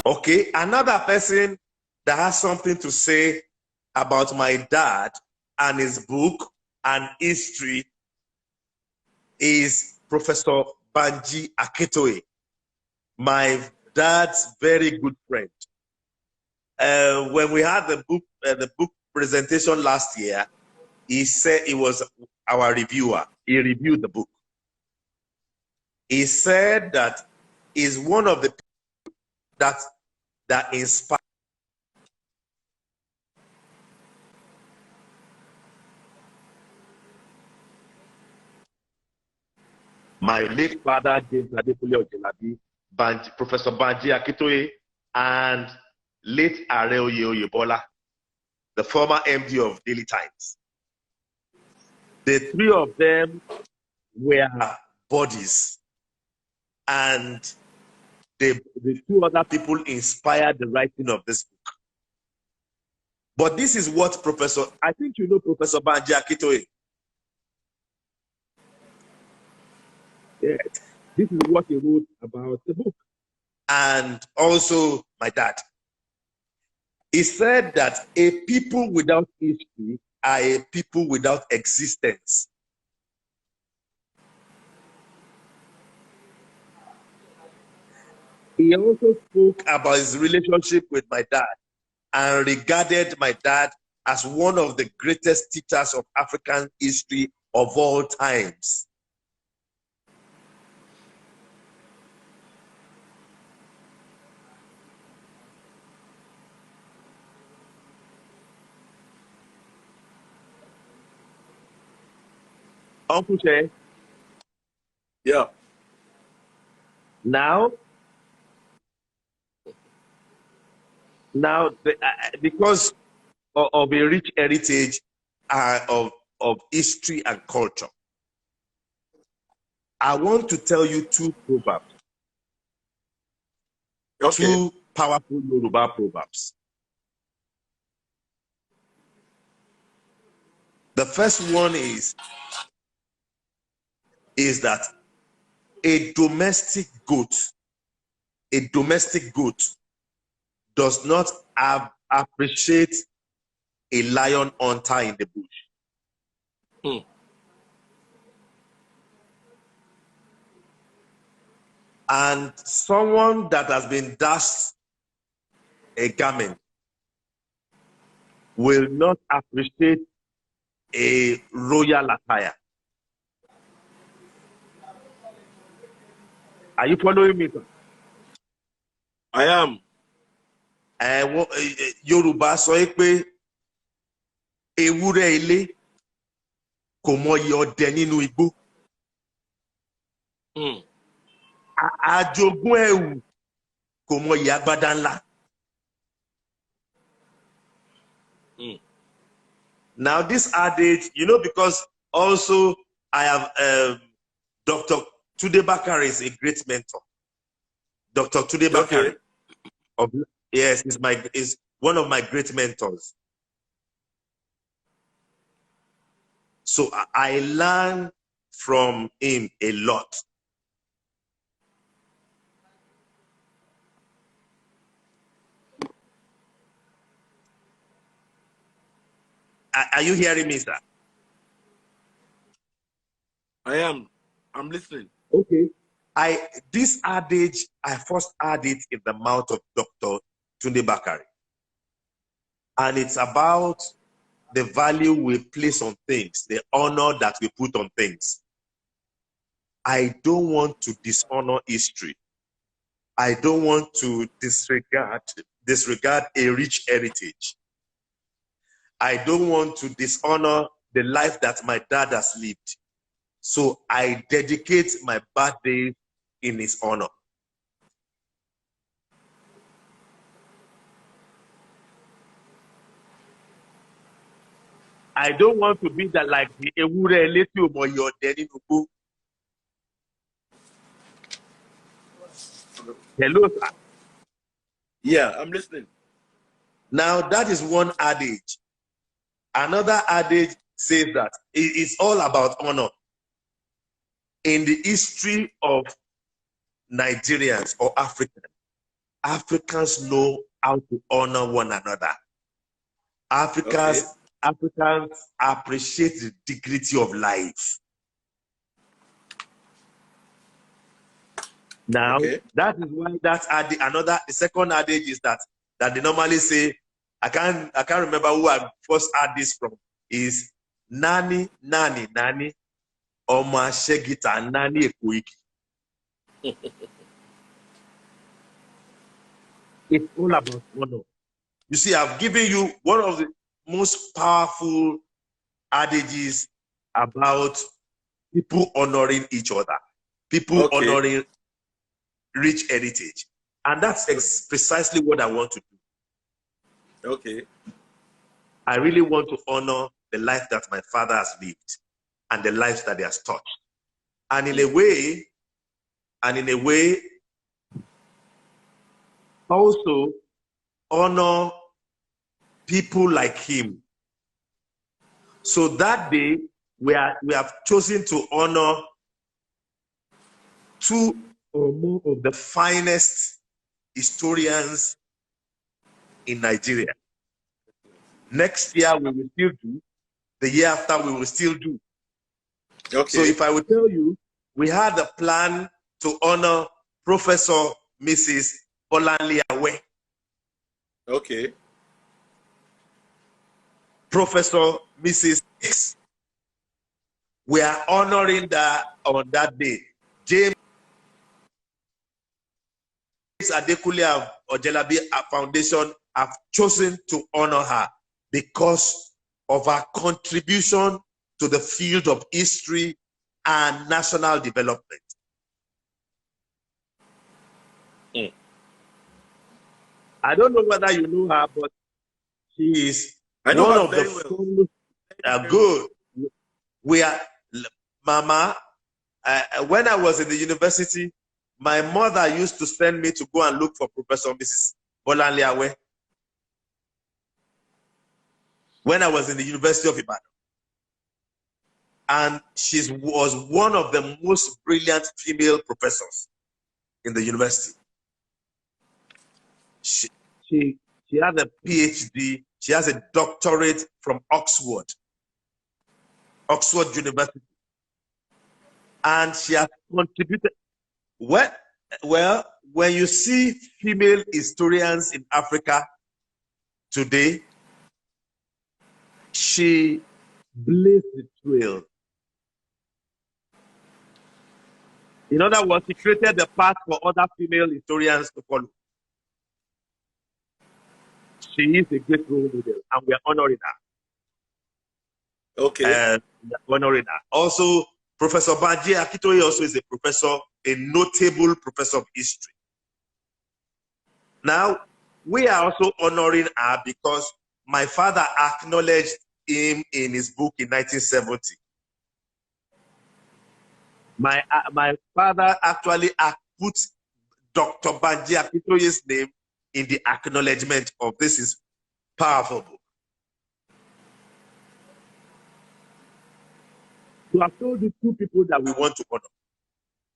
Okay, another person that has something to say about my dad and his book and history is Professor Banji Akitoye, my dad's very good friend. When we had the book presentation last year, he said he was our reviewer. He reviewed the book. He said that is one of the people that inspired my late father, James Adekunle Ojelabi, Professor Banji Akitoye, and late Are Oyebola, the former MD of Daily Times. The three of them were bodies, and the two other people inspired the writing of this book. But this is what I think you know Professor Banji Akitoye. Yes. This is what he wrote about the book. And also my dad. He said that a people without history are a people without existence. He also spoke about his relationship with my dad and regarded my dad as one of the greatest teachers of African history of all times. Uncle Shay? Yeah. Now, because of a rich heritage of history and culture, I want to tell you two proverbs. Okay. Two powerful Yoruba proverbs. The first one is that a domestic goat does not appreciate a lion hunter in the bush. And someone that has been dashed a garment will not appreciate a royal attire. Are you following me, sir? I am. Yorùbá sọ pé ewúrẹ́ ilé kò mọyì ọdẹ nínú igbó. Àjogún ẹ̀wù kò mọyì agbádá ńlá. Now this adage, because also I have Dr. Tunde Bakare is a great mentor. Dr. Tunde Bakare, yes, is one of my great mentors. So I learn from him a lot. Are you hearing me, sir? I am. I'm listening. Okay. This adage, I first heard it in the mouth of Dr. Tunde Bakare. And it's about the value we place on things, the honor that we put on things. I don't want to dishonor history. I don't want to disregard a rich heritage. I don't want to dishonor the life that my dad has lived. So I dedicate my birthday in his honor. I don't want to be that like the ewúrẹ́ létí ọmọ yọ̀ọ̀dẹ nínú igbó. Hello, sir. Yeah, I'm listening. Now that is one adage. Another adage says that it's all about honor. In the history of Nigerians or Africans, Africans know how to honor one another. Africans appreciate the dignity of life. Now, that is why the second adage is that they normally say, I can't remember who I first heard this from, is nani, nani, nani, oma shegita, nani ekuiki. It's all about honor. You see, I've given you one of the most powerful adages about people honoring each other, people honoring rich heritage. And that's precisely what I want to do. Okay. I really want to honor the life that my father has lived and the lives that he has touched. And in a way, also honor people like him. So that day, we have chosen to honor two or more of the finest historians in Nigeria. Next year, we will still do. The year after, we will still do. Okay. So if I would tell you, we had a plan to honor Professor Mrs. Bolanle Awe. Okay. Professor Mrs. X. We are honoring that on that day. James Adekunle of Ojelabi Foundation have chosen to honor her because of her contribution to the field of history and national development. I don't know whether you know her, but she is one of the foremost. Good. We are, Mama. When I was in the university, my mother used to send me to go and look for Professor Mrs. Bolanle Awe. When I was in the University of Ibadan. And she was one of the most brilliant female professors in the university. She has a PhD. She has a doctorate from Oxford University. And she has contributed. Well, when you see female historians in Africa today, she blazed the trail. In other words, she created the path for other female historians to follow. She is a great role model, and we are honoring her. Okay. We are honoring her. Also, Professor Banji Akitoye also is a professor, a notable professor of history. Now, we are also honoring her because my father acknowledged him in his book in 1970. My father actually put Dr. Banji Akitoye's name in the acknowledgement of this is powerful book. So I've told you two people that we want to honor.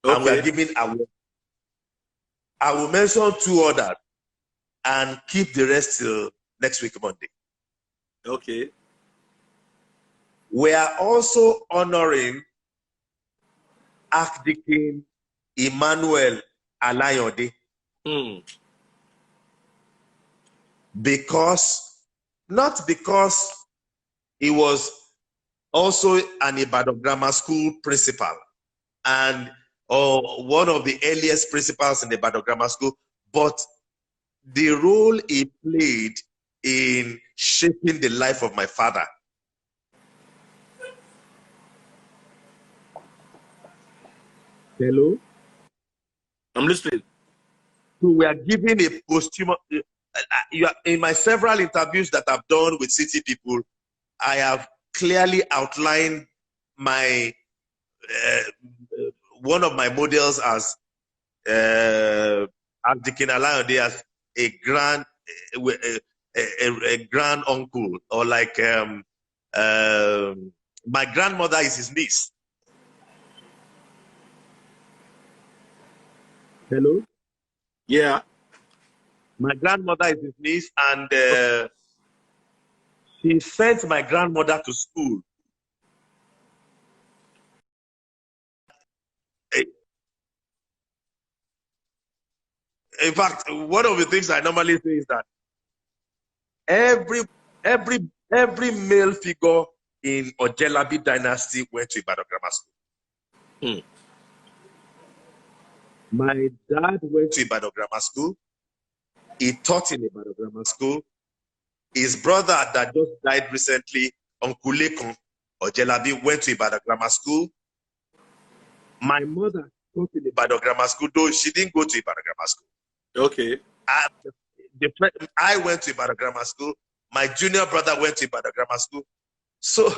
And we are giving award. I will mention two others and keep the rest till next week, Monday. Okay. We are also honoring Archdeacon Emmanuel Alayode. Not because he was also an Ibadan Grammar School principal and one of the earliest principals in the Ibadan Grammar School, but the role he played in shaping the life of my father. Hello? I'm listening. So we are giving a posthumous, in my several interviews that I've done with city people, I have clearly outlined my, one of my models as Adekunle Alayode as a grand uncle, or like my grandmother is his niece. Hello? Yeah. My grandmother is his niece, and she sent my grandmother to school. In fact, one of the things I normally say is that every male figure in Ojelabi dynasty went to Ibadan Grammar School. Hmm. My dad went to Ibadan Grammar School. He taught in Ibadan Grammar School. His brother that just died recently, Uncle Lekon Ojelabi, went to Ibadan Grammar School. My mother taught in Ibadan Grammar School, though she didn't go to Ibadan Grammar School. Okay. I went to Ibadan Grammar School. My junior brother went to Ibadan Grammar School. So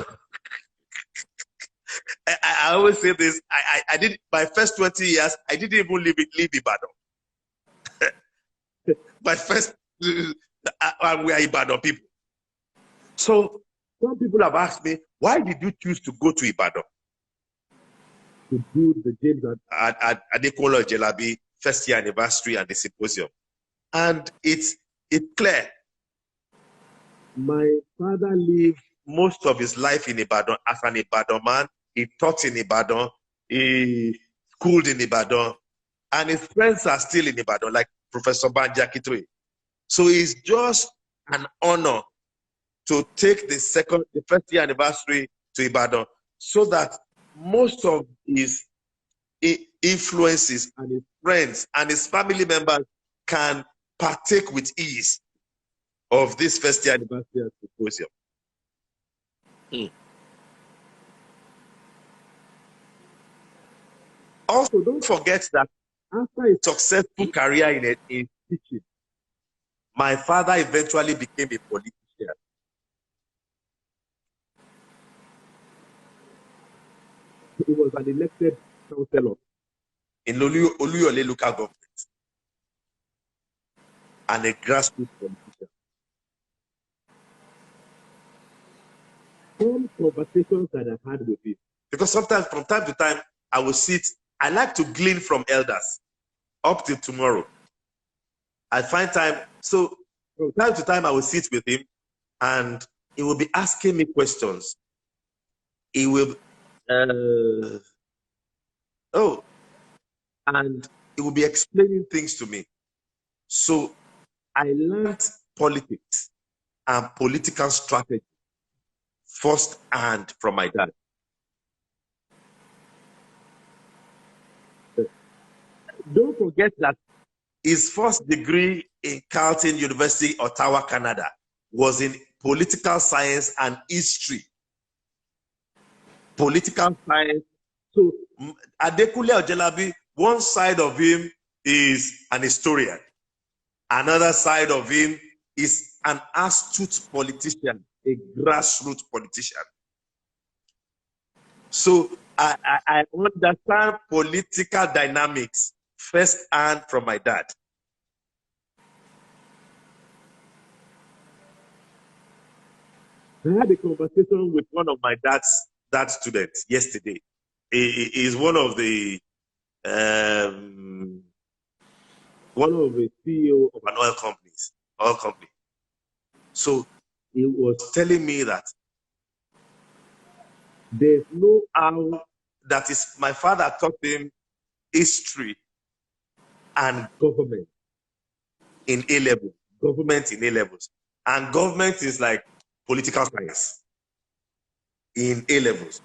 I always say this. I did my first 20 years. I didn't even leave Ibadan. My first, we are Ibadan people. So some people have asked me, why did you choose to go to Ibadan to do the James Adekunle Ojelabi first year anniversary and the symposium? And it's clear. My father lived most of his life in Ibadan as an Ibadan man. He taught in Ibadan, he schooled in Ibadan, and his friends are still in Ibadan, like Professor Banji Akintoye. So it's just an honor to take the first year anniversary to Ibadan, so that most of his influences and his friends and his family members can partake with ease of this first year anniversary and symposium. Also, don't forget that after a successful career in teaching, my father eventually became a politician. He was an elected councillor in Oluyole local government and a grassroots politician. Some conversations that I had with him, because sometimes from time to time I will sit. I like to glean from elders up till tomorrow. I find time. So from time to time I will sit with him, and he will be asking me questions. He will, and he will be explaining things to me. So I learned politics and political strategy firsthand from my dad. Don't forget that his first degree in Carleton University, Ottawa, Canada, was in political science and history. Political science. So Adekunle Ojelabi, one side of him is an historian. Another side of him is an astute politician, a grassroots politician. So I understand political dynamics firsthand from my dad. I had a conversation with one of my dad's students yesterday. He is one of the CEO of an oil company. So he was telling me that there's no how, that is, my father taught him history and government in A level, government in A levels, and government is like political science in A levels.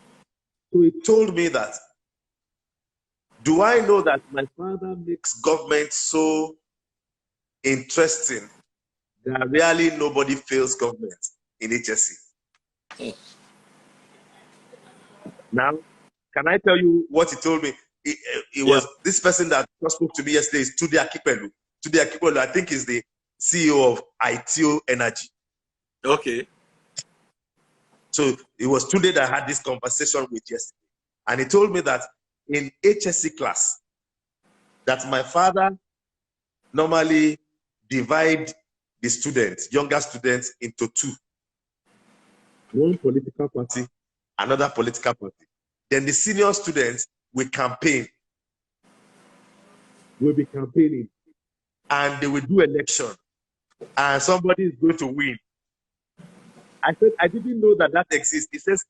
So he told me that, do I know that my father makes government so interesting that really nobody fails government in HSC? Now, can I tell you what he told me? It was this person that just spoke to me yesterday is Tunde Akipelu. Tunde Akipelu, I think, is the CEO of ITO Energy. Okay. So it was Tunde that I had this conversation with yesterday. And he told me that in HSC class, that my father normally divide the students, younger students, into two. One political party, another political party. Then the senior students will campaign. Will be campaigning. And they will do election. and somebody is going to win. I said, I didn't know that that exists. He says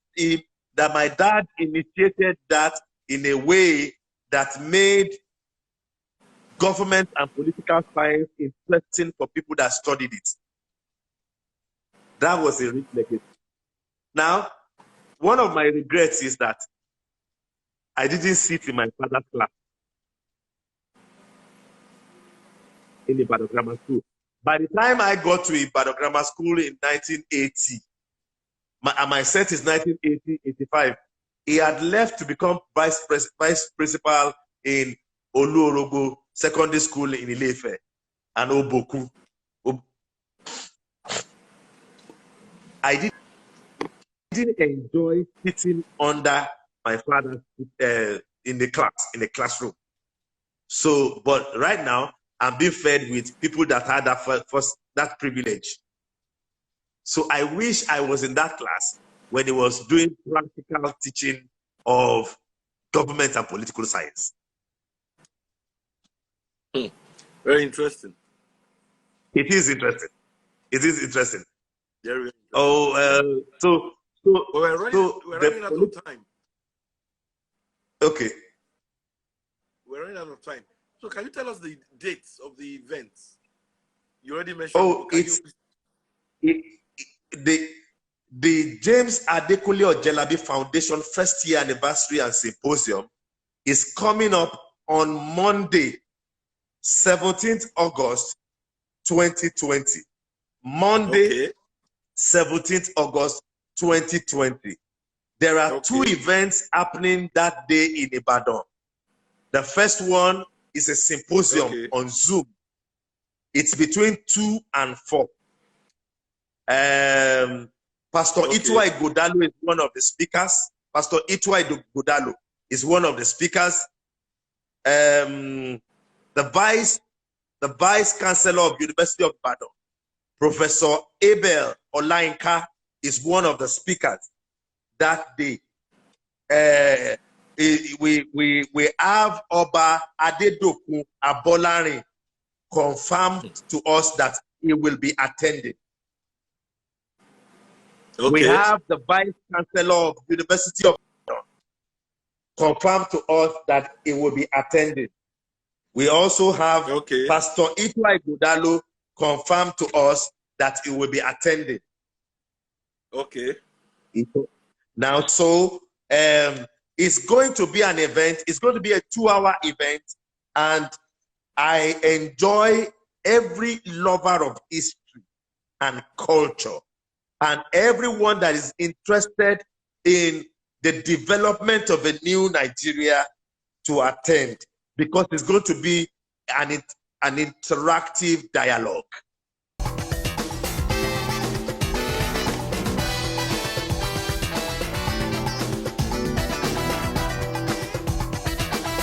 that my dad initiated that in a way that made government and political science interesting for people that studied it. That was a rich legacy. Now, one of my regrets is that I didn't sit in my father's class in Ibadan Grammar School. By the time I got to Ibadan Grammar School in 1980, my set is 1980-85, he had left to become vice principal in Oluorogo Secondary School in Ile-Ife and Oboku. I didn't enjoy sitting under my father in the classroom. So, but right now, I'm being fed with people that had that privilege. So I wish I was in that class when he was doing practical teaching of government and political science. Very interesting. It is interesting. It is interesting. Very interesting. So we're running out of time. Okay. We're running out of time. So can you tell us the dates of the events? You already mentioned. The James Adekunle Ojelabi Foundation first year anniversary and symposium is coming up on Monday, 17th August 2020. Monday, 17th August 2020. There are two events happening that day in Ibadan. The first one is a symposium on Zoom. It's between 2 and 4. Pastor Itwai Godalo is one of the speakers. Pastor Itwai Godalo is one of the speakers. The vice chancellor of University of Ibadan, Professor Abel Olainka, is one of the speakers that day. We have Oba Adedokun Abolari confirmed to us that he will be attending. We have the vice chancellor of University of Ibadan confirmed to us that he will be attending. We also have Pastor Itwai Godalo confirmed to us that he will be attending. Now, so it's going to be an event. It's going to be a 2-hour event, and I enjoy every lover of history and culture and everyone that is interested in the development of a new Nigeria to attend, because it's going to be an interactive dialogue.